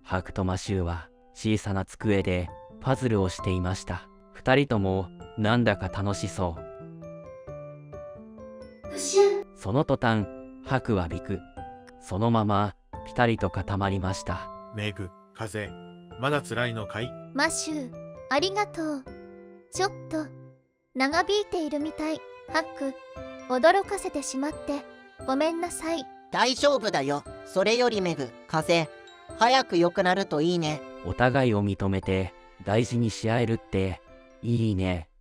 ハクとマシューは小さな机でパズルをしていました。二人ともなんだか楽しそう。プシュ。その途端、ハクはビク。そのままピタリと固まりました。メグ、風、まだ辛いのかい？マシュー、ありがとう。ちょっと長引いているみたい。ハック、驚かせてしまってごめんなさい。大丈夫だよ。それよりメグ、風、早く良くなるといいね。お互いを認めて大事にし合えるっていいね。